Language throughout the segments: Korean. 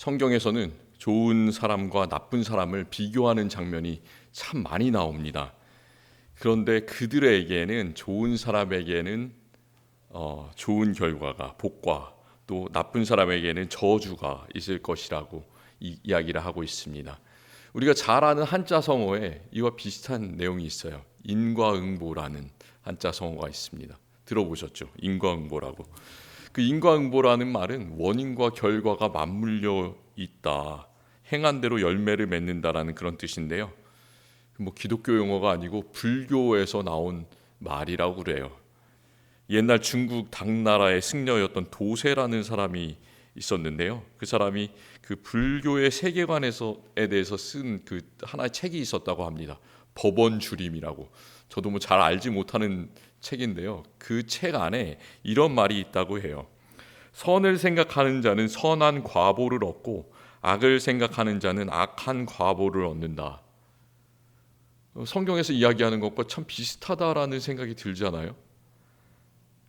성경에서는 좋은 사람과 나쁜 사람을 비교하는 장면이 참 많이 나옵니다. 그런데 그들에게는 좋은 사람에게는 좋은 결과가 복과 또 나쁜 사람에게는 저주가 있을 것이라고 이야기를 하고 있습니다. 우리가 잘 아는 한자 성어에 이와 비슷한 내용이 있어요. 인과응보라는 한자 성어가 있습니다. 들어보셨죠? 인과응보라고. 그 인과응보라는 말은 원인과 결과가 맞물려 있다. 행한 대로 열매를 맺는다라는 그런 뜻인데요. 뭐 기독교 용어가 아니고 불교에서 나온 말이라고 그래요. 옛날 중국 당나라의 승려였던 도세라는 사람이 있었는데요. 그 사람이 그 불교의 세계관에 대해서 쓴 그 하나의 책이 있었다고 합니다. 법원주림이라고. 저도 뭐 잘 알지 못하는 책인데요. 그 책 안에 이런 말이 있다고 해요. 선을 생각하는 자는 선한 과보를 얻고 악을 생각하는 자는 악한 과보를 얻는다. 성경에서 이야기하는 것과 참 비슷하다라는 생각이 들잖아요.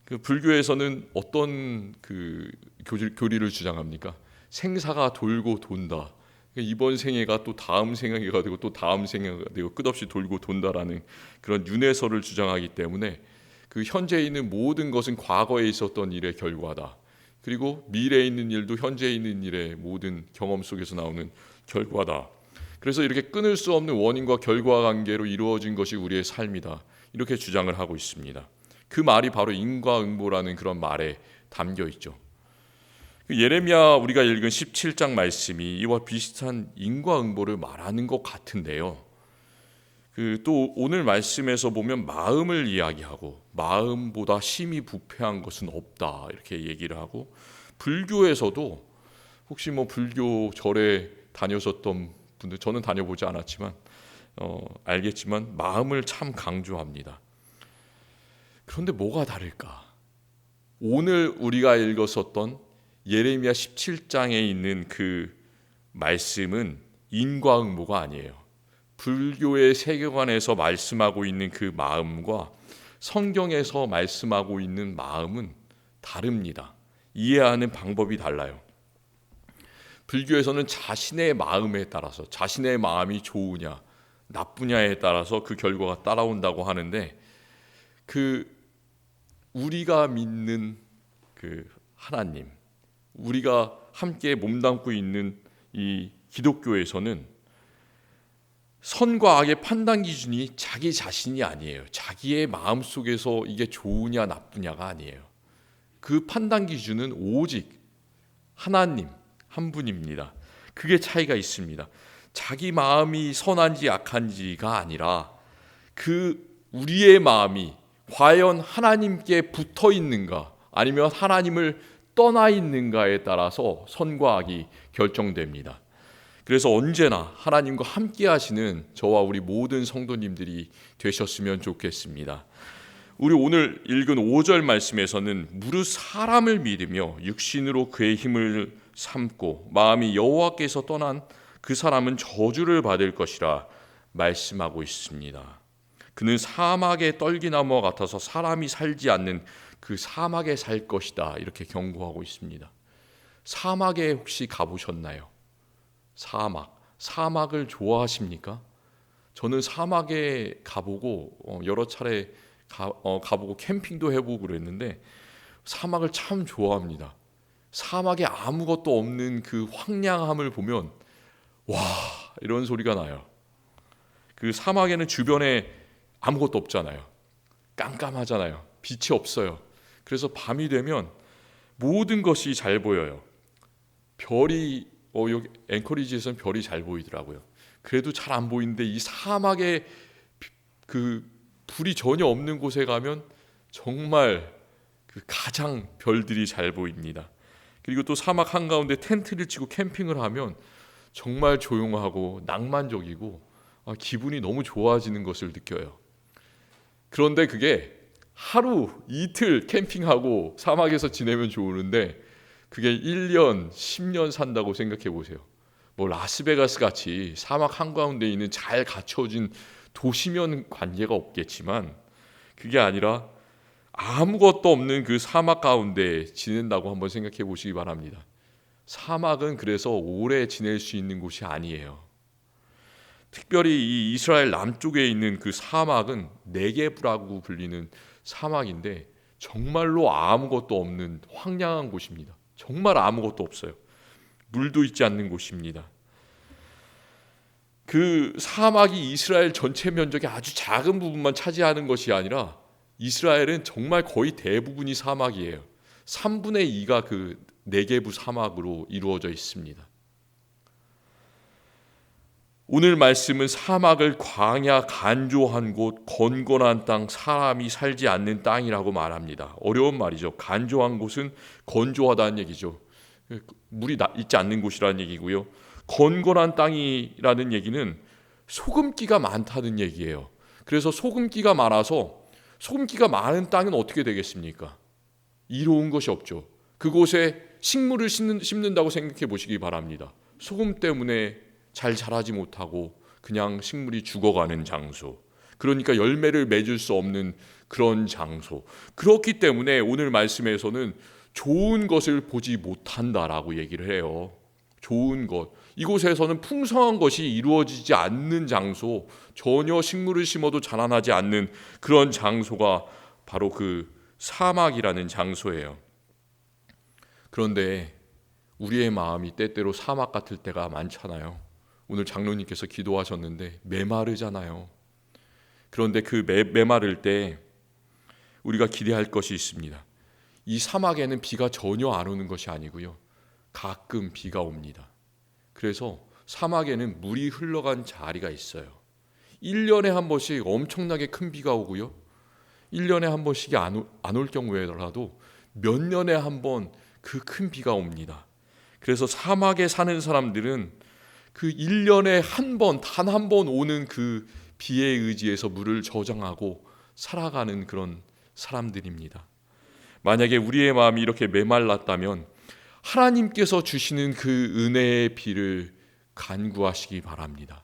그 불교에서는 어떤 그 교리를 주장합니까? 생사가 돌고 돈다. 이번 생애가 또 다음 생애가 되고 또 다음 생애가 되고 끝없이 돌고 돈다라는 그런 윤회설을 주장하기 때문에 그 현재에 있는 모든 것은 과거에 있었던 일의 결과다. 그리고 미래에 있는 일도 현재에 있는 일의 모든 경험 속에서 나오는 결과다. 그래서 이렇게 끊을 수 없는 원인과 결과 관계로 이루어진 것이 우리의 삶이다. 이렇게 주장을 하고 있습니다. 그 말이 바로 인과응보라는 그런 말에 담겨 있죠. 예레미야 우리가 읽은 17장 말씀이 이와 비슷한 인과응보를 말하는 것 같은데요. 또 오늘 말씀에서 보면 마음을 이야기하고 마음보다 심히 부패한 것은 없다 이렇게 얘기를 하고, 불교에서도 혹시 뭐 불교 절에 다녀셨던 분들, 저는 다녀보지 않았지만 알겠지만 마음을 참 강조합니다. 그런데 뭐가 다를까? 오늘 우리가 읽었었던 예레미야 17장에 있는 그 말씀은 인과응보가 아니에요. 불교의 세계관에서 말씀하고 있는 그 마음과 성경에서 말씀하고 있는 마음은 다릅니다. 이해하는 방법이 달라요. 불교에서는 자신의 마음에 따라서, 자신의 마음이 좋으냐 나쁘냐에 따라서 그 결과가 따라온다고 하는데, 우리가 믿는 그 하나님, 우리가 함께 몸담고 있는 이 기독교에서는 선과 악의 판단 기준이 자기 자신이 아니에요. 자기의 마음 속에서 이게 좋으냐 나쁘냐가 아니에요. 그 판단 기준은 오직 하나님 한 분입니다. 그게 차이가 있습니다. 자기 마음이 선한지 악한지가 아니라 우리의 마음이 과연 하나님께 붙어 있는가 아니면 하나님을 떠나 있는가에 따라서 선과 악이 결정됩니다. 그래서 언제나 하나님과 함께 하시는 저와 우리 모든 성도님들이 되셨으면 좋겠습니다. 우리 오늘 읽은 5절 말씀에서는 무릇 사람을 믿으며 육신으로 그의 힘을 삼고 마음이 여호와께서 떠난 그 사람은 저주를 받을 것이라 말씀하고 있습니다. 그는 사막의 떨기나무와 같아서 사람이 살지 않는 그 사막에 살 것이다 이렇게 경고하고 있습니다. 사막에 혹시 가보셨나요? 사막을 좋아하십니까? 저는 사막에 가보고 여러 차례 가보고 캠핑도 해보고 그랬는데 사막을 참 좋아합니다. 사막에 아무것도 없는 그 황량함을 보면 와 이런 소리가 나요. 그 사막에는 주변에 아무것도 없잖아요. 깜깜하잖아요. 빛이 없어요. 그래서 밤이 되면 모든 것이 잘 보여요. 별이 여기 앵커리지에서는 별이 잘 보이더라고요. 그래도 잘 안 보이는데 이 사막에 그 불이 전혀 없는 곳에 가면 정말 그 가장 별들이 잘 보입니다. 그리고 또 사막 한가운데 텐트를 치고 캠핑을 하면 정말 조용하고 낭만적이고 기분이 너무 좋아지는 것을 느껴요. 그런데 그게 하루 이틀 캠핑하고 사막에서 지내면 좋은데 그게 1년 10년 산다고 생각해 보세요. 뭐 라스베가스 같이 사막 한가운데 있는 잘 갖춰진 도시면 관계가 없겠지만 그게 아니라 아무것도 없는 그 사막 가운데 지낸다고 한번 생각해 보시기 바랍니다. 사막은 그래서 오래 지낼 수 있는 곳이 아니에요. 특별히 이 이스라엘 남쪽에 있는 그 사막은 네게브라고 불리는 사막인데 정말로 아무것도 없는 황량한 곳입니다. 정말 아무것도 없어요. 물도 있지 않는 곳입니다. 그 사막이 이스라엘 전체 면적의 아주 작은 부분만 차지하는 것이 아니라 이스라엘은 정말 거의 대부분이 사막이에요. 3분의 2가 그 네게브 사막으로 이루어져 있습니다. 오늘 말씀은 사막을 광야, 간조한 곳, 건건한 땅, 사람이 살지 않는 땅이라고 말합니다. 어려운 말이죠. 간조한 곳은 건조하다는 얘기죠. 물이 있지 않는 곳이라는 얘기고요. 건건한 땅이라는 얘기는 소금기가 많다는 얘기예요. 그래서 소금기가 많은 땅은 어떻게 되겠습니까? 이로운 것이 없죠. 그곳에 식물을 심는다고 생각해 보시기 바랍니다. 소금 때문에 잘 자라지 못하고 그냥 식물이 죽어가는 장소, 그러니까 열매를 맺을 수 없는 그런 장소. 그렇기 때문에 오늘 말씀에서는 좋은 것을 보지 못한다라고 얘기를 해요. 좋은 것, 이곳에서는 풍성한 것이 이루어지지 않는 장소, 전혀 식물을 심어도 자라나지 않는 그런 장소가 바로 그 사막이라는 장소예요. 그런데 우리의 마음이 때때로 사막 같을 때가 많잖아요. 오늘 장로님께서 기도하셨는데 메마르잖아요. 그런데 그 메마를 때 우리가 기대할 것이 있습니다. 이 사막에는 비가 전혀 안 오는 것이 아니고요. 가끔 비가 옵니다. 그래서 사막에는 물이 흘러간 자리가 있어요. 1년에 한 번씩 엄청나게 큰 비가 오고요. 1년에 한 번씩이 안 올 경우에라도 몇 년에 한 번 그 큰 비가 옵니다. 그래서 사막에 사는 사람들은 그 1년에 한 번, 단 한 번 오는 그 비에 의지해서 물을 저장하고 살아가는 그런 사람들입니다. 만약에 우리의 마음이 이렇게 메말랐다면 하나님께서 주시는 그 은혜의 비를 간구하시기 바랍니다.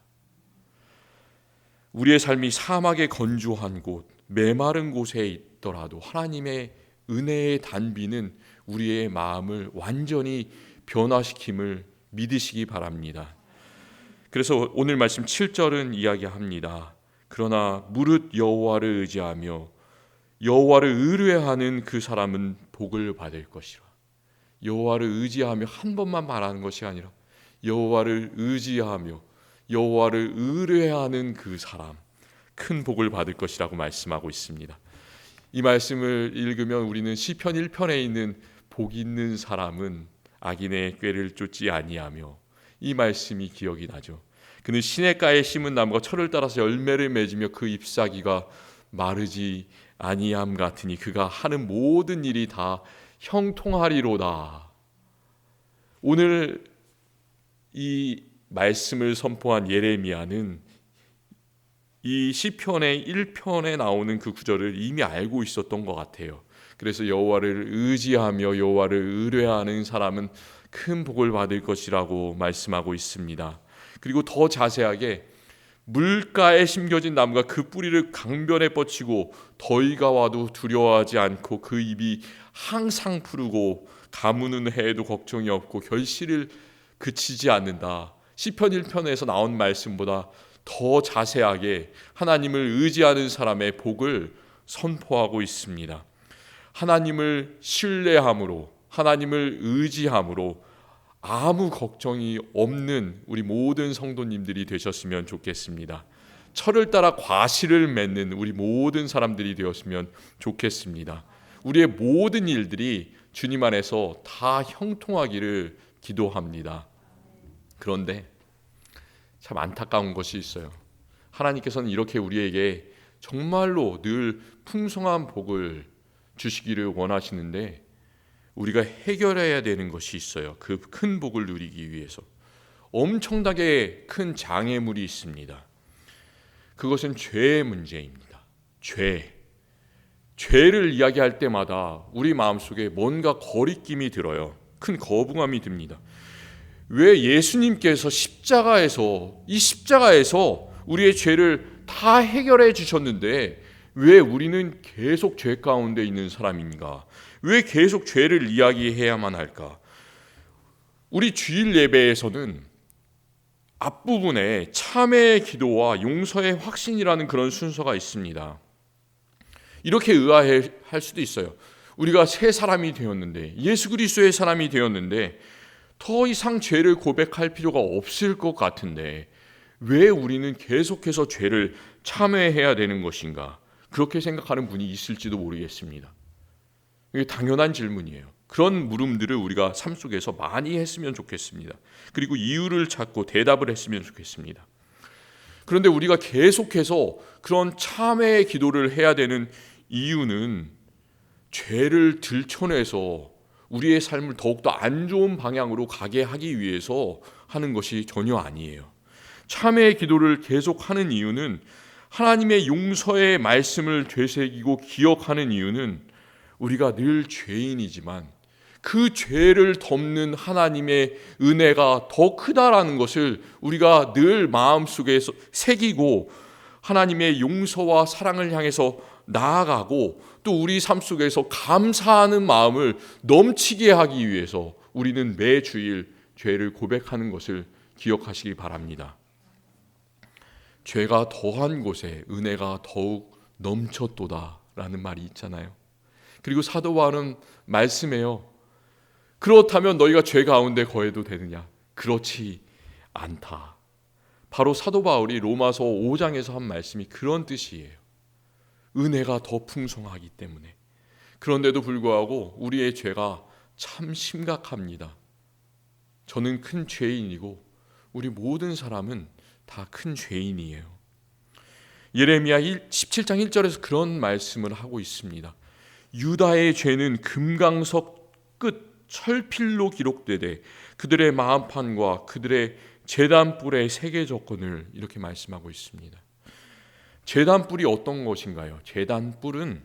우리의 삶이 사막의 건조한 곳, 메마른 곳에 있더라도 하나님의 은혜의 단비는 우리의 마음을 완전히 변화시킴을 믿으시기 바랍니다. 그래서 오늘 말씀 7절은 이야기합니다. 그러나 무릇 여호와를 의지하며 여호와를 의뢰하는 그 사람은 복을 받을 것이라. 여호와를 의지하며 한 번만 말하는 것이 아니라 여호와를 의지하며 여호와를 의뢰하는 그 사람 큰 복을 받을 것이라고 말씀하고 있습니다. 이 말씀을 읽으면 우리는 시편 1편에 있는 복 있는 사람은 악인의 꾀를 쫓지 아니하며, 이 말씀이 기억이 나죠. 그는 시냇가에 심은 나무가 철을 따라서 열매를 맺으며 그 잎사귀가 마르지 아니함 같으니 그가 하는 모든 일이 다 형통하리로다. 오늘 이 말씀을 선포한 예레미야는 이 시편의 1편에 나오는 그 구절을 이미 알고 있었던 것 같아요. 그래서 여호와를 의지하며 여호와를 의뢰하는 사람은 큰 복을 받을 것이라고 말씀하고 있습니다. 그리고 더 자세하게 물가에 심겨진 나무가 그 뿌리를 강변에 뻗치고 더위가 와도 두려워하지 않고 그 잎이 항상 푸르고 가무는 해에도 걱정이 없고 결실을 그치지 않는다. 시편 1편에서 나온 말씀보다 더 자세하게 하나님을 의지하는 사람의 복을 선포하고 있습니다. 하나님을 신뢰함으로, 하나님을 의지함으로 아무 걱정이 없는 우리 모든 성도님들이 되셨으면 좋겠습니다. 철을 따라 과실을 맺는 우리 모든 사람들이 되었으면 좋겠습니다. 우리의 모든 일들이 주님 안에서 다 형통하기를 기도합니다. 그런데 참 안타까운 것이 있어요. 하나님께서는 이렇게 우리에게 정말로 늘 풍성한 복을 주시기를 원하시는데 우리가 해결해야 되는 것이 있어요. 그 큰 복을 누리기 위해서 엄청나게 큰 장애물이 있습니다. 그것은 죄의 문제입니다. 죄를 이야기할 때마다 우리 마음속에 뭔가 거리낌이 들어요. 큰 거부감이 듭니다. 왜 예수님께서 이 십자가에서 우리의 죄를 다 해결해 주셨는데 왜 우리는 계속 죄 가운데 있는 사람인가? 왜 계속 죄를 이야기해야만 할까? 우리 주일 예배에서는 앞부분에 참회의 기도와 용서의 확신이라는 그런 순서가 있습니다. 이렇게 의아할 수도 있어요. 우리가 새 사람이 되었는데, 예수 그리스도의 사람이 되었는데 더 이상 죄를 고백할 필요가 없을 것 같은데 왜 우리는 계속해서 죄를 참회해야 되는 것인가? 그렇게 생각하는 분이 있을지도 모르겠습니다. 이게 당연한 질문이에요. 그런 물음들을 우리가 삶 속에서 많이 했으면 좋겠습니다. 그리고 이유를 찾고 대답을 했으면 좋겠습니다. 그런데 우리가 계속해서 그런 참회의 기도를 해야 되는 이유는 죄를 들춰내서 우리의 삶을 더욱더 안 좋은 방향으로 가게 하기 위해서 하는 것이 전혀 아니에요. 참회의 기도를 계속하는 이유는 하나님의 용서의 말씀을 되새기고 기억하는 이유는 우리가 늘 죄인이지만 그 죄를 덮는 하나님의 은혜가 더 크다라는 것을 우리가 늘 마음속에 새기고 하나님의 용서와 사랑을 향해서 나아가고 또 우리 삶 속에서 감사하는 마음을 넘치게 하기 위해서 우리는 매 주일 죄를 고백하는 것을 기억하시기 바랍니다. 죄가 더한 곳에 은혜가 더욱 넘쳤도다라는 말이 있잖아요. 그리고 사도 바울은 말씀해요. 그렇다면 너희가 죄 가운데 거해도 되느냐? 그렇지 않다. 바로 사도 바울이 로마서 5장에서 한 말씀이 그런 뜻이에요. 은혜가 더 풍성하기 때문에. 그런데도 불구하고 우리의 죄가 참 심각합니다. 저는 큰 죄인이고 우리 모든 사람은 다 큰 죄인이에요. 예레미야 17장 1절에서 그런 말씀을 하고 있습니다. 유다의 죄는 금강석 끝 철필로 기록되되 그들의 마음판과 그들의 제단뿔에 새겨졌거늘, 이렇게 말씀하고 있습니다. 제단뿔이 어떤 것인가요? 제단뿔은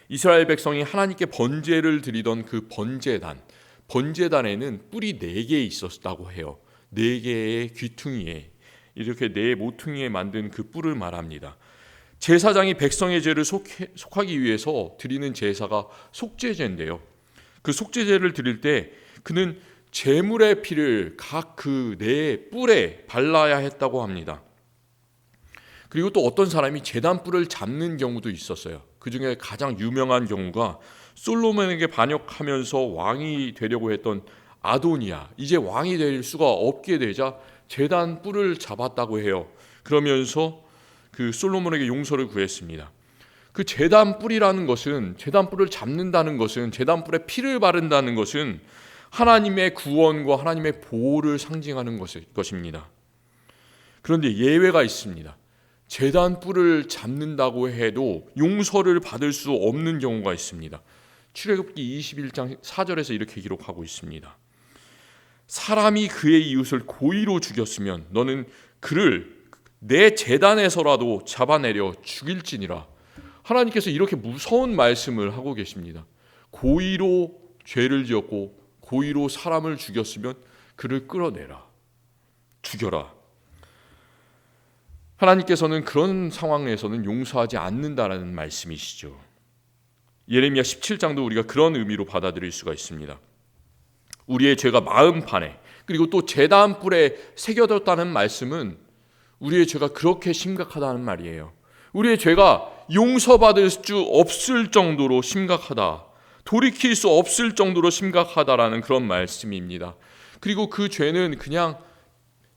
이스라엘 백성이 하나님께 번제를 드리던 그 번제단에는 뿔이 4개 있었다고 해요. 4개의 귀퉁이에, 이렇게 4 모퉁이에 만든 그 뿔을 말합니다. 제사장이 백성의 죄를 속하기 위해서 드리는 제사가 속죄제인데요. 그 속죄제를 드릴 때 그는 제물의 피를 각 그 4 뿔에 발라야 했다고 합니다. 그리고 또 어떤 사람이 제단 뿔을 잡는 경우도 있었어요. 그 중에 가장 유명한 경우가 솔로몬에게 반역하면서 왕이 되려고 했던 아도니아, 이제 왕이 될 수가 없게 되자 제단 뿔을 잡았다고 해요. 그러면서 그 솔로몬에게 용서를 구했습니다. 그 제단 뿔이라는 것은, 제단 뿔을 잡는다는 것은, 제단 뿔에 피를 바른다는 것은 하나님의 구원과 하나님의 보호를 상징하는 것입니다. 그런데 예외가 있습니다. 제단 뿔을 잡는다고 해도 용서를 받을 수 없는 경우가 있습니다. 출애굽기 21장 4절에서 이렇게 기록하고 있습니다. 사람이 그의 이웃을 고의로 죽였으면 너는 그를 내 제단에서라도 잡아내려 죽일지니라. 하나님께서 이렇게 무서운 말씀을 하고 계십니다. 고의로 죄를 지었고 고의로 사람을 죽였으면 그를 끌어내라, 죽여라. 하나님께서는 그런 상황에서는 용서하지 않는다라는 말씀이시죠. 예레미야 17장도 우리가 그런 의미로 받아들일 수가 있습니다. 우리의 죄가 마음판에, 그리고 또 제단뿔에 새겨졌다는 말씀은 우리의 죄가 그렇게 심각하다는 말이에요. 우리의 죄가 용서받을 수 없을 정도로 심각하다, 돌이킬 수 없을 정도로 심각하다라는 그런 말씀입니다. 그리고 그 죄는 그냥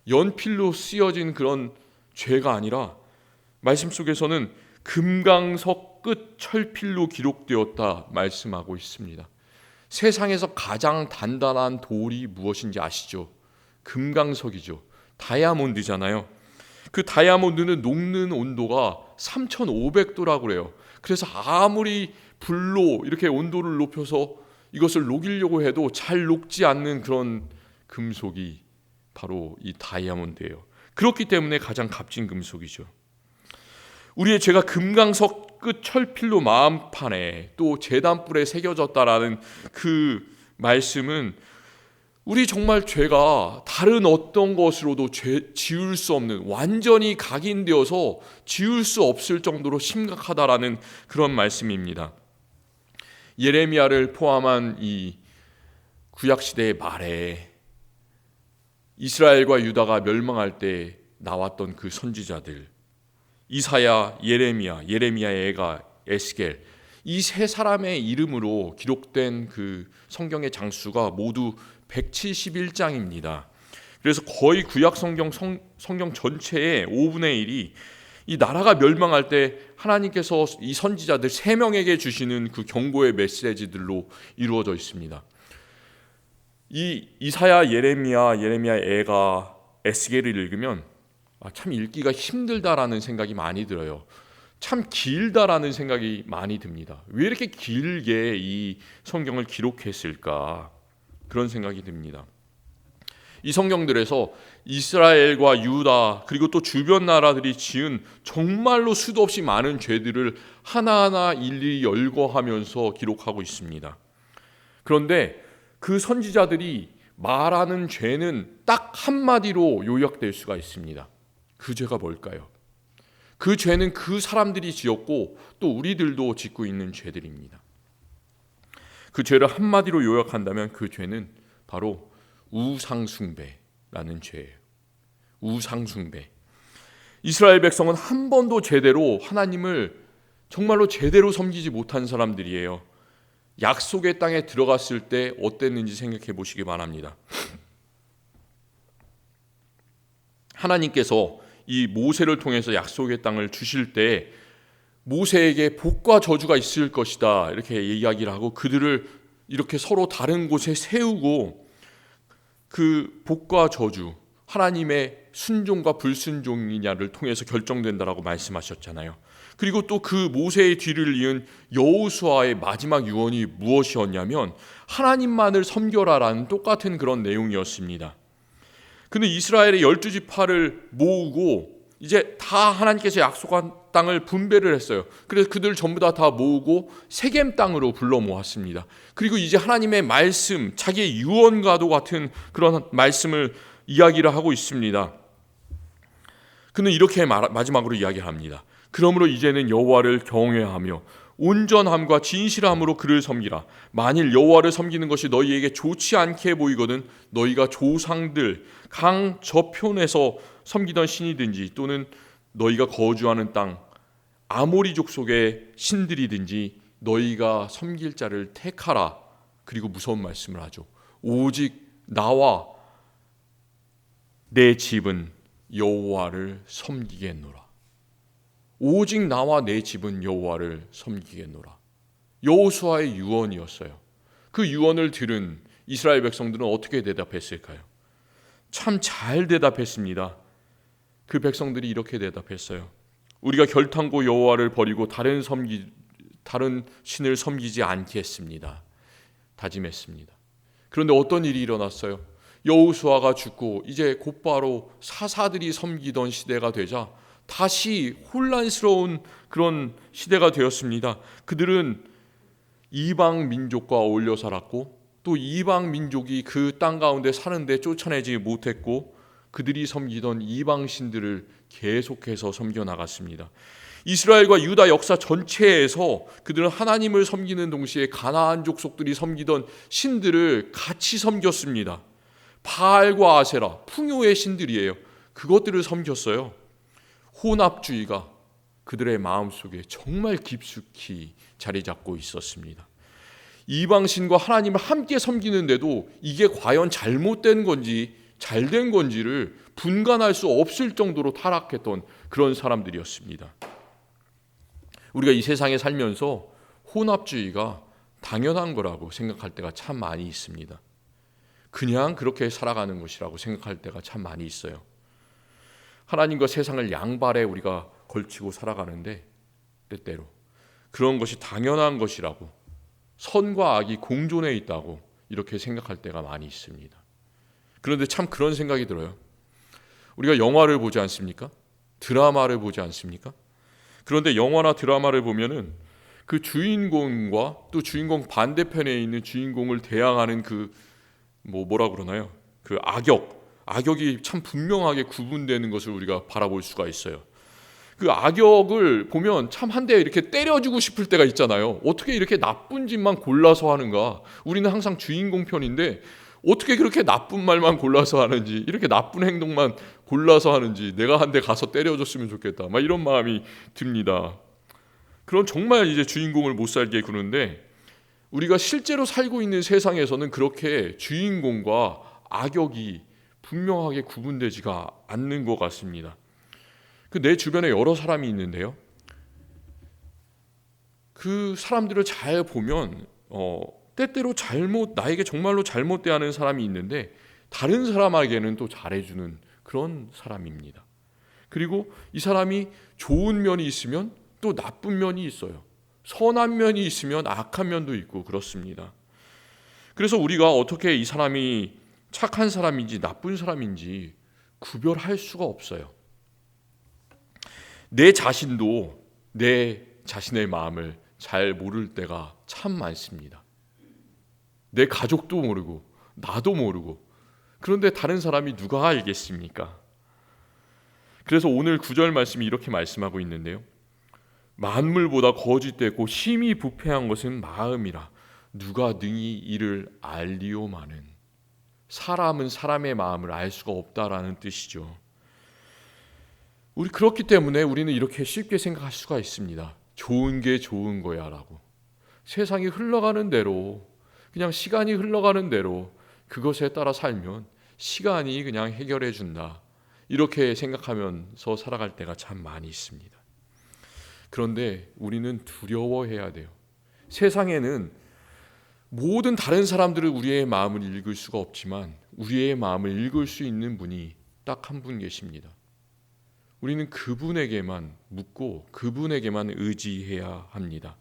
연필로 쓰여진 그런 죄가 아니라 말씀 속에서는 금강석 끝 철필로 기록되었다 말씀하고 있습니다. 세상에서 가장 단단한 돌이 무엇인지 아시죠? 금강석이죠. 다이아몬드잖아요. 그 다이아몬드는 녹는 온도가 3,500도라고 그래요. 그래서 아무리 불로 이렇게 온도를 높여서 이것을 녹이려고 해도 잘 녹지 않는 그런 금속이 바로 이 다이아몬드예요. 그렇기 때문에 가장 값진 금속이죠. 우리의 죄가 금강석 끝 철필로 마음판에 또 제단뿔에 새겨졌다라는 그 말씀은 우리 정말 죄가 다른 어떤 것으로도 지울 수 없는, 완전히 각인되어서 지울 수 없을 정도로 심각하다라는 그런 말씀입니다. 예레미야를 포함한 이 구약 시대의 말에 이스라엘과 유다가 멸망할 때 나왔던 그 선지자들, 이사야, 예레미야의 애가 에스겔, 이 세 사람의 이름으로 기록된 그 성경의 장수가 모두 171장입니다. 그래서 거의 구약 성경 전체의 5분의 1이 이 나라가 멸망할 때 하나님께서 이 선지자들 3명에게 주시는 그 경고의 메시지들로 이루어져 있습니다. 이 이사야, 예레미야의 애가 에스겔을 읽으면 참 읽기가 힘들다라는 생각이 많이 들어요. 참 길다라는 생각이 많이 듭니다. 왜 이렇게 길게 이 성경을 기록했을까? 그런 생각이 듭니다. 이 성경들에서 이스라엘과 유다 그리고 또 주변 나라들이 지은 정말로 수도 없이 많은 죄들을 하나하나 일일이 열거하면서 기록하고 있습니다. 그런데 그 선지자들이 말하는 죄는 딱 한마디로 요약될 수가 있습니다. 그 죄가 뭘까요? 그 죄는 그 사람들이 지었고 또 우리들도 짓고 있는 죄들입니다. 그 죄를 한마디로 요약한다면 그 죄는 바로 우상숭배라는 죄예요. 우상숭배. 이스라엘 백성은 한 번도 제대로 하나님을 정말로 제대로 섬기지 못한 사람들이에요. 약속의 땅에 들어갔을 때 어땠는지 생각해 보시기 바랍니다. 하나님께서 이 모세를 통해서 약속의 땅을 주실 때 모세에게 복과 저주가 있을 것이다 이렇게 이야기를 하고 그들을 이렇게 서로 다른 곳에 세우고 그 복과 저주 하나님의 순종과 불순종이냐를 통해서 결정된다라고 말씀하셨잖아요. 그리고 또 그 모세의 뒤를 이은 여호수아의 마지막 유언이 무엇이었냐면 하나님만을 섬겨라라는 똑같은 그런 내용이었습니다. 그는 이스라엘의 12지파를 모으고 이제 다 하나님께서 약속한 땅을 분배를 했어요. 그래서 그들 전부 다 모으고 세겜 땅으로 불러 모았습니다. 그리고 이제 하나님의 말씀, 자기의 유언과도 같은 그런 말씀을 이야기를 하고 있습니다. 그는 이렇게 마지막으로 이야기합니다. 그러므로 이제는 여호와를 경외하며 온전함과 진실함으로 그를 섬기라. 만일 여호와를 섬기는 것이 너희에게 좋지 않게 보이거든 너희가 조상들 강 저편에서 섬기던 신이든지 또는 너희가 거주하는 땅 아모리족 속의 신들이든지 너희가 섬길 자를 택하라. 그리고 무서운 말씀을 하죠. 오직 나와 내 집은 여호와를 섬기겠노라. 오직 나와 내 집은 여호와를 섬기겠노라. 여호수아의 유언이었어요. 그 유언을 들은 이스라엘 백성들은 어떻게 대답했을까요? 참 잘 대답했습니다. 그 백성들이 이렇게 대답했어요. 우리가 결탄고 여호와를 버리고 다른 신을 섬기지 않겠습니다. 다짐했습니다. 그런데 어떤 일이 일어났어요? 여호수아가 죽고 이제 곧바로 사사들이 섬기던 시대가 되자 다시 혼란스러운 그런 시대가 되었습니다. 그들은 이방 민족과 어울려 살았고 또 이방 민족이 그 땅 가운데 사는데 쫓아내지 못했고 그들이 섬기던 이방 신들을 계속해서 섬겨 나갔습니다. 이스라엘과 유다 역사 전체에서 그들은 하나님을 섬기는 동시에 가나안 족속들이 섬기던 신들을 같이 섬겼습니다. 바알과 아세라, 풍요의 신들이에요. 그것들을 섬겼어요. 혼합주의가 그들의 마음속에 정말 깊숙이 자리 잡고 있었습니다. 이방신과 하나님을 함께 섬기는데도 이게 과연 잘못된 건지 잘된 건지를 분간할 수 없을 정도로 타락했던 그런 사람들이었습니다. 우리가 이 세상에 살면서 혼합주의가 당연한 거라고 생각할 때가 참 많이 있습니다. 그냥 그렇게 살아가는 것이라고 생각할 때가 참 많이 있어요. 하나님과 세상을 양발에 우리가 걸치고 살아가는데 때때로 그런 것이 당연한 것이라고 선과 악이 공존해 있다고 이렇게 생각할 때가 많이 있습니다. 그런데 참 그런 생각이 들어요. 우리가 영화를 보지 않습니까? 드라마를 보지 않습니까? 그런데 영화나 드라마를 보면은 그 주인공과 또 주인공 반대편에 있는 주인공을 대항하는 그 뭐라 그러나요? 그 악역이 참 분명하게 구분되는 것을 우리가 바라볼 수가 있어요. 그 악역을 보면 참 한 대 이렇게 때려주고 싶을 때가 있잖아요. 어떻게 이렇게 나쁜 짓만 골라서 하는가? 우리는 항상 주인공 편인데 어떻게 그렇게 나쁜 말만 골라서 하는지, 이렇게 나쁜 행동만 골라서 하는지, 내가 한 대 가서 때려줬으면 좋겠다, 막 이런 마음이 듭니다. 그런 정말 이제 주인공을 못 살게 구는데, 우리가 실제로 살고 있는 세상에서는 그렇게 주인공과 악역이 분명하게 구분되지가 않는 것 같습니다. 내 주변에 여러 사람이 있는데요, 그 사람들을 잘 보면 때때로 나에게 정말로 잘못 대하는 사람이 있는데 다른 사람에게는 또 잘해주는 그런 사람입니다. 그리고 이 사람이 좋은 면이 있으면 또 나쁜 면이 있어요. 선한 면이 있으면 악한 면도 있고 그렇습니다. 그래서 우리가 어떻게 이 사람이 착한 사람인지 나쁜 사람인지 구별할 수가 없어요. 내 자신도 내 자신의 마음을 잘 모를 때가 참 많습니다. 내 가족도 모르고 나도 모르고, 그런데 다른 사람이 누가 알겠습니까? 그래서 오늘 9절 말씀이 이렇게 말씀하고 있는데요, 만물보다 거짓되고 심히 부패한 것은 마음이라 누가 능히 이를 알리오마는. 사람은 사람의 마음을 알 수가 없다라는 뜻이죠. 그렇기 때문에 우리는 이렇게 쉽게 생각할 수가 있습니다. 좋은 게 좋은 거야 라고. 세상이 흘러가는 대로, 그냥 시간이 흘러가는 대로 그것에 따라 살면 시간이 그냥 해결해 준다, 이렇게 생각하면서 살아갈 때가 참 많이 있습니다. 그런데 우리는 두려워해야 돼요. 세상에는 모든 다른 사람들은 우리의 마음을 읽을 수가 없지만 우리의 마음을 읽을 수 있는 분이 딱 한 분 계십니다. 우리는 그분에게만 묻고 그분에게만 의지해야 합니다.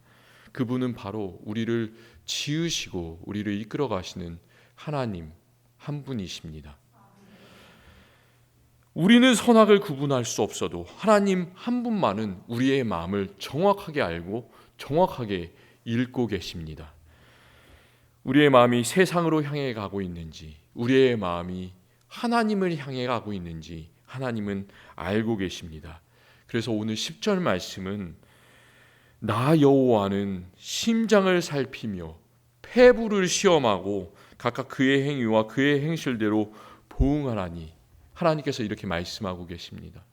그분은 바로 우리를 지으시고 우리를 이끌어 가시는 하나님 한 분이십니다. 우리는 선악을 구분할 수 없어도 하나님 한 분만은 우리의 마음을 정확하게 알고 정확하게 읽고 계십니다. 우리의 마음이 세상으로 향해 가고 있는지, 우리의 마음이 하나님을 향해 가고 있는지 하나님은 알고 계십니다. 그래서 오늘 10절 말씀은 나 여호와는 심장을 살피며 폐부를 시험하고 각각 그의 행위와 그의 행실대로 보응하라니, 하나님께서 이렇게 말씀하고 계십니다.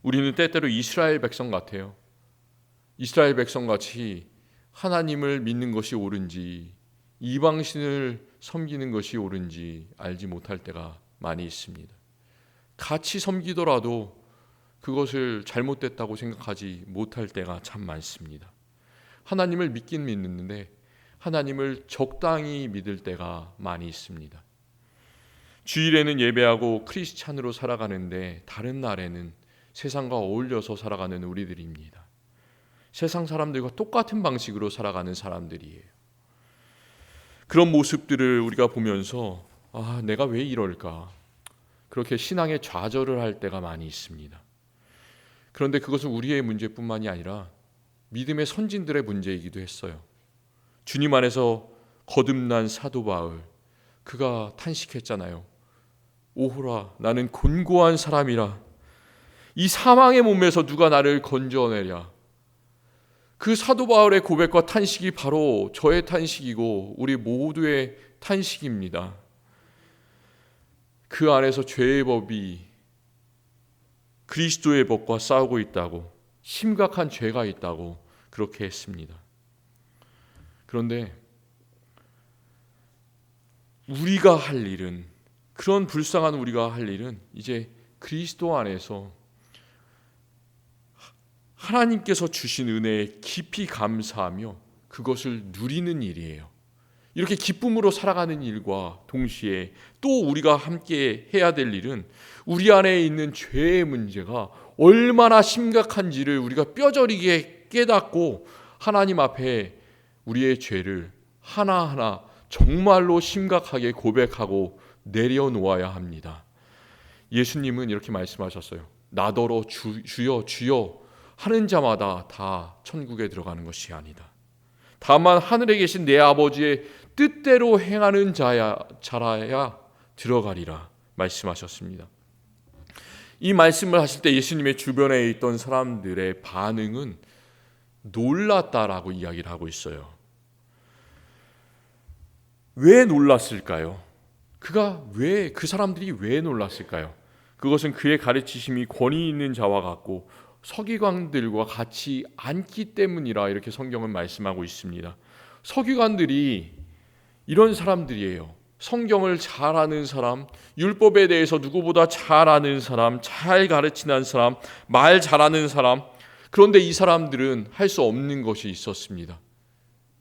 우리는 때때로 이스라엘 백성 같아요. 이스라엘 백성같이 하나님을 믿는 것이 옳은지 이방신을 섬기는 것이 옳은지 알지 못할 때가 많이 있습니다. 같이 섬기더라도 그것을 잘못됐다고 생각하지 못할 때가 참 많습니다. 하나님을 믿긴 믿는데 하나님을 적당히 믿을 때가 많이 있습니다. 주일에는 예배하고 크리스찬으로 살아가는데 다른 날에는 세상과 어울려서 살아가는 우리들입니다. 세상 사람들과 똑같은 방식으로 살아가는 사람들이에요. 그런 모습들을 우리가 보면서 내가 왜 이럴까? 그렇게 신앙에 좌절을 할 때가 많이 있습니다. 그런데 그것은 우리의 문제뿐만이 아니라 믿음의 선진들의 문제이기도 했어요. 주님 안에서 거듭난 사도 바울, 그가 탄식했잖아요. 오호라, 나는 곤고한 사람이라. 이 사망의 몸에서 누가 나를 건져내랴. 그 사도 바울의 고백과 탄식이 바로 저의 탄식이고 우리 모두의 탄식입니다. 그 안에서 죄의 법이 그리스도의 법과 싸우고 있다고, 심각한 죄가 있다고 그렇게 했습니다. 그런데 우리가 할 일은, 그런 불쌍한 우리가 할 일은 이제 그리스도 안에서 하나님께서 주신 은혜에 깊이 감사하며 그것을 누리는 일이에요. 이렇게 기쁨으로 살아가는 일과 동시에 또 우리가 함께 해야 될 일은 우리 안에 있는 죄의 문제가 얼마나 심각한지를 우리가 뼈저리게 깨닫고 하나님 앞에 우리의 죄를 하나하나 정말로 심각하게 고백하고 내려놓아야 합니다. 예수님은 이렇게 말씀하셨어요. 나더러 주여 주여 하는 자마다 다 천국에 들어가는 것이 아니다. 다만 하늘에 계신 내 아버지의 뜻대로 행하는 자라야 들어가리라 말씀하셨습니다. 이 말씀을 하실 때 예수님의 주변에 있던 사람들의 반응은 놀랐다라고 이야기를 하고 있어요. 왜 놀랐을까요? 그 사람들이 왜 놀랐을까요? 그것은 그의 가르치심이 권위 있는 자와 같고 서기관들과 같이 앉기 때문이라 이렇게 성경은 말씀하고 있습니다. 서기관들이 이런 사람들이에요. 성경을 잘 아는 사람, 율법에 대해서 누구보다 잘 아는 사람, 잘 가르치는 사람, 말 잘하는 사람. 그런데 이 사람들은 할 수 없는 것이 있었습니다.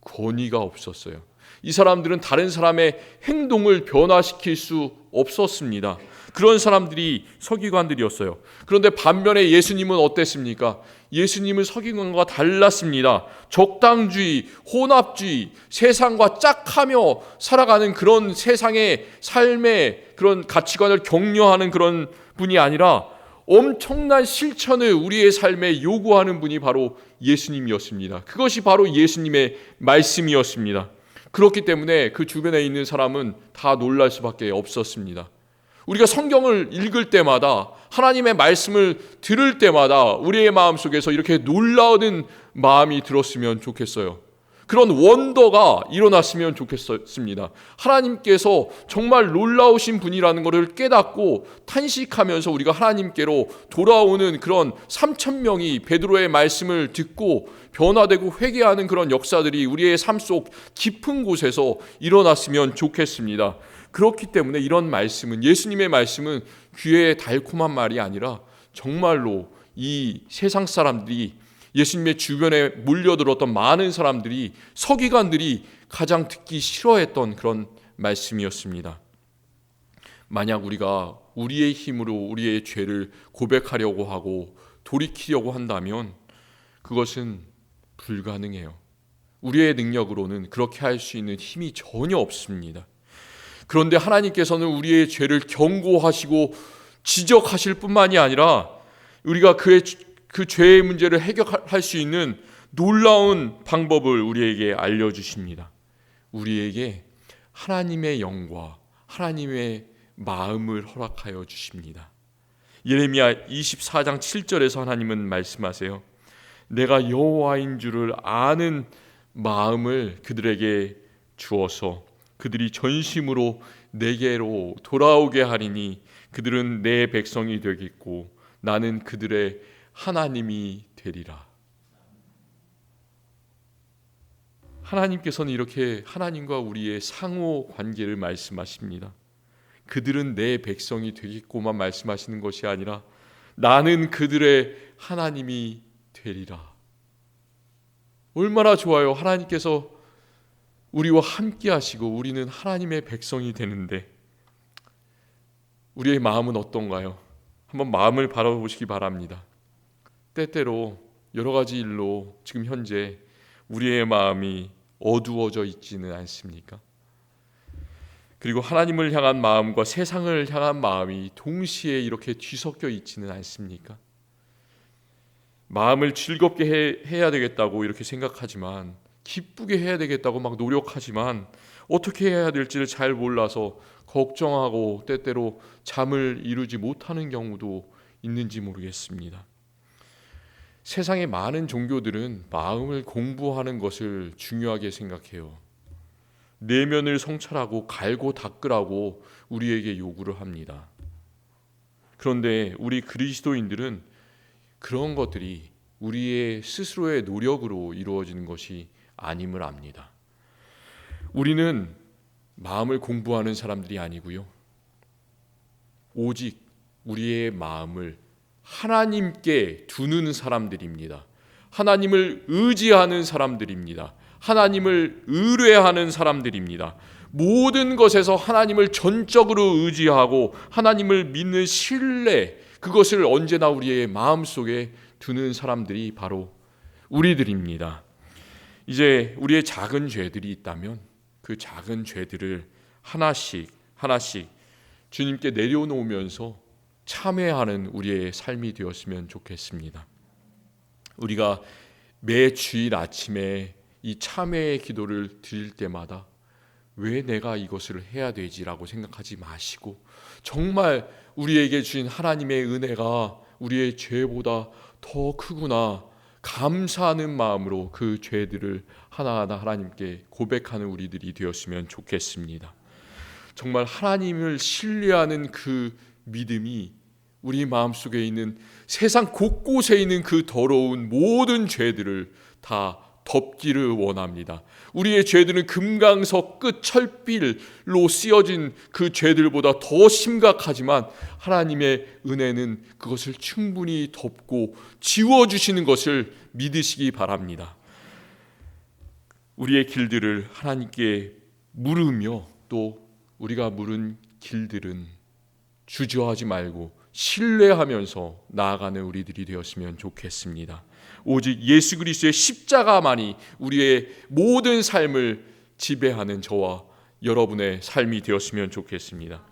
권위가 없었어요. 이 사람들은 다른 사람의 행동을 변화시킬 수 없었습니다. 그런 사람들이 서기관들이었어요. 그런데 반면에 예수님은 어땠습니까? 예수님은 서기관과 달랐습니다. 적당주의, 혼합주의, 세상과 짝하며 살아가는 그런 세상의 삶의 그런 가치관을 격려하는 그런 분이 아니라 엄청난 실천을 우리의 삶에 요구하는 분이 바로 예수님이었습니다. 그것이 바로 예수님의 말씀이었습니다. 그렇기 때문에 그 주변에 있는 사람은 다 놀랄 수밖에 없었습니다. 우리가 성경을 읽을 때마다, 하나님의 말씀을 들을 때마다 우리의 마음속에서 이렇게 놀라는 마음이 들었으면 좋겠어요. 그런 원더가 일어났으면 좋겠습니다. 하나님께서 정말 놀라우신 분이라는 것을 깨닫고 탄식하면서 우리가 하나님께로 돌아오는 그런 3,000명이 베드로의 말씀을 듣고 변화되고 회개하는 그런 역사들이 우리의 삶 속 깊은 곳에서 일어났으면 좋겠습니다. 그렇기 때문에 이런 말씀은, 예수님의 말씀은 귀에 달콤한 말이 아니라 정말로 이 세상 사람들이, 예수님의 주변에 몰려들었던 많은 사람들이, 서기관들이 가장 듣기 싫어했던 그런 말씀이었습니다. 만약 우리가 우리의 힘으로 우리의 죄를 고백하려고 하고 돌이키려고 한다면 그것은 불가능해요. 우리의 능력으로는 그렇게 할 수 있는 힘이 전혀 없습니다. 그런데 하나님께서는 우리의 죄를 경고하시고 지적하실 뿐만이 아니라 우리가 그 죄의 문제를 해결할 수 있는 놀라운 방법을 우리에게 알려주십니다. 우리에게 하나님의 영과 하나님의 마음을 허락하여 주십니다. 예레미야 24장 7절에서 하나님은 말씀하세요. 내가 여호와인 줄을 아는 마음을 그들에게 주어서 그들이 전심으로 내게로 돌아오게 하리니 그들은 내 백성이 되겠고 나는 그들의 하나님이 되리라. 하나님께서는 이렇게 하나님과 우리의 상호 관계를 말씀하십니다. 그들은 내 백성이 되겠고만 말씀하시는 것이 아니라 나는 그들의 하나님이 되리라. 얼마나 좋아요. 하나님께서 우리와 함께 하시고 우리는 하나님의 백성이 되는데 우리의 마음은 어떤가요? 한번 마음을 바라보시기 바랍니다. 때때로 여러 가지 일로 지금 현재 우리의 마음이 어두워져 있지는 않습니까? 그리고 하나님을 향한 마음과 세상을 향한 마음이 동시에 이렇게 뒤섞여 있지는 않습니까? 마음을 즐겁게 해야 되겠다고 이렇게 생각하지만, 기쁘게 해야 되겠다고 막 노력하지만 어떻게 해야 될지를 잘 몰라서 걱정하고 때때로 잠을 이루지 못하는 경우도 있는지 모르겠습니다. 세상의 많은 종교들은 마음을 공부하는 것을 중요하게 생각해요. 내면을 성찰하고 갈고 닦으라고 우리에게 요구를 합니다. 그런데 우리 그리스도인들은 그런 것들이 우리의 스스로의 노력으로 이루어지는 것이 아님을 압니다. 우리는 마음을 공부하는 사람들이 아니고요. 오직 우리의 마음을 하나님께 두는 사람들입니다. 하나님을 의지하는 사람들입니다. 하나님을 의뢰하는 사람들입니다. 모든 것에서 하나님을 전적으로 의지하고 하나님을 믿는 신뢰, 그것을 언제나 우리의 마음속에 두는 사람들이 바로 우리들입니다. 이제 우리의 작은 죄들이 있다면 그 작은 죄들을 하나씩 주님께 내려놓으면서 참회하는 우리의 삶이 되었으면 좋겠습니다. 우리가 매 주일 아침에 이 참회의 기도를 드릴 때마다 왜 내가 이것을 해야 되지라고 생각하지 마시고 정말 우리에게 주신 하나님의 은혜가 우리의 죄보다 더 크구나 감사하는 마음으로 그 죄들을 하나하나 하나님께 고백하는 우리들이 되었으면 좋겠습니다. 정말 하나님을 신뢰하는 그 믿음이 우리 마음속에 있는 세상 곳곳에 있는 그 더러운 모든 죄들을 다 덮기를 원합니다. 우리의 죄들은 금강석 끝 철필로 쓰여진 그 죄들보다 더 심각하지만 하나님의 은혜는 그것을 충분히 덮고 지워주시는 것을 믿으시기 바랍니다. 우리의 길들을 하나님께 물으며 또 우리가 물은 길들은 주저하지 말고 신뢰하면서 나아가는 우리들이 되었으면 좋겠습니다. 오직 예수 그리스도의 십자가만이 우리의 모든 삶을 지배하는 저와 여러분의 삶이 되었으면 좋겠습니다.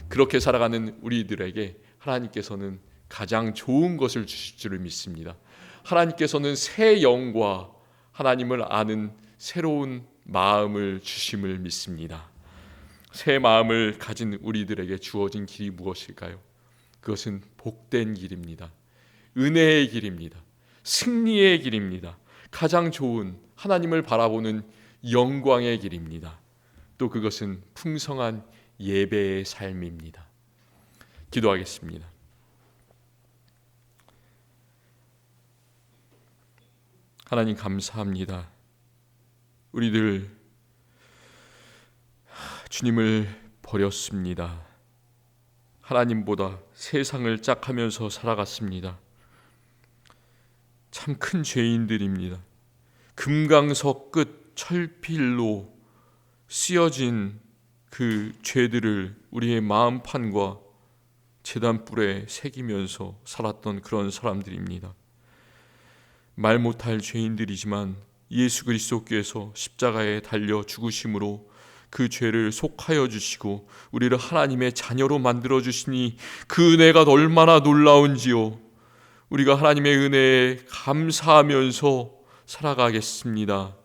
그렇게 살아가는 우리들에게 하나님께서는 가장 좋은 것을 주실 줄을 믿습니다. 하나님께서는 새 영과 하나님을 아는 새로운 마음을 주심을 믿습니다. 새 마음을 가진 우리들에게 주어진 길이 무엇일까요? 그것은 복된 길입니다. 은혜의 길입니다. 승리의 길입니다. 가장 좋은 하나님을 바라보는 영광의 길입니다. 또 그것은 풍성한 예배의 삶입니다. 기도하겠습니다. 하나님 감사합니다. 우리들 주님을 버렸습니다. 하나님보다 세상을 짝하면서 살아갔습니다. 참 큰 죄인들입니다. 금강석 끝 철필로 쓰여진 그 죄들을 우리의 마음판과 제단불에 새기면서 살았던 그런 사람들입니다. 말 못할 죄인들이지만 예수 그리스도께서 십자가에 달려 죽으심으로 그 죄를 속하여 주시고 우리를 하나님의 자녀로 만들어 주시니 그 은혜가 얼마나 놀라운지요. 우리가 하나님의 은혜에 감사하면서 살아가겠습니다.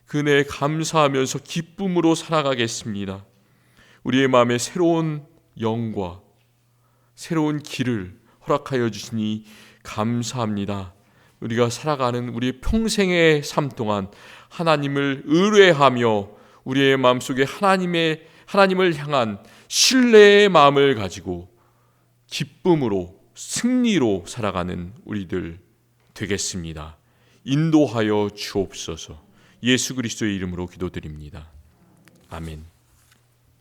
그 은혜에 감사하면서 기쁨으로 살아가겠습니다. 우리의 마음에 새로운 영과 새로운 길을 허락하여 주시니 감사합니다. 우리가 살아가는 우리 평생의 삶 동안 하나님을 의뢰하며 우리의 마음속에 하나님을 향한 신뢰의 마음을 가지고 기쁨으로 승리로 살아가는 우리들 되겠습니다. 인도하여 주옵소서. 예수 그리스도의 이름으로 기도드립니다. 아멘.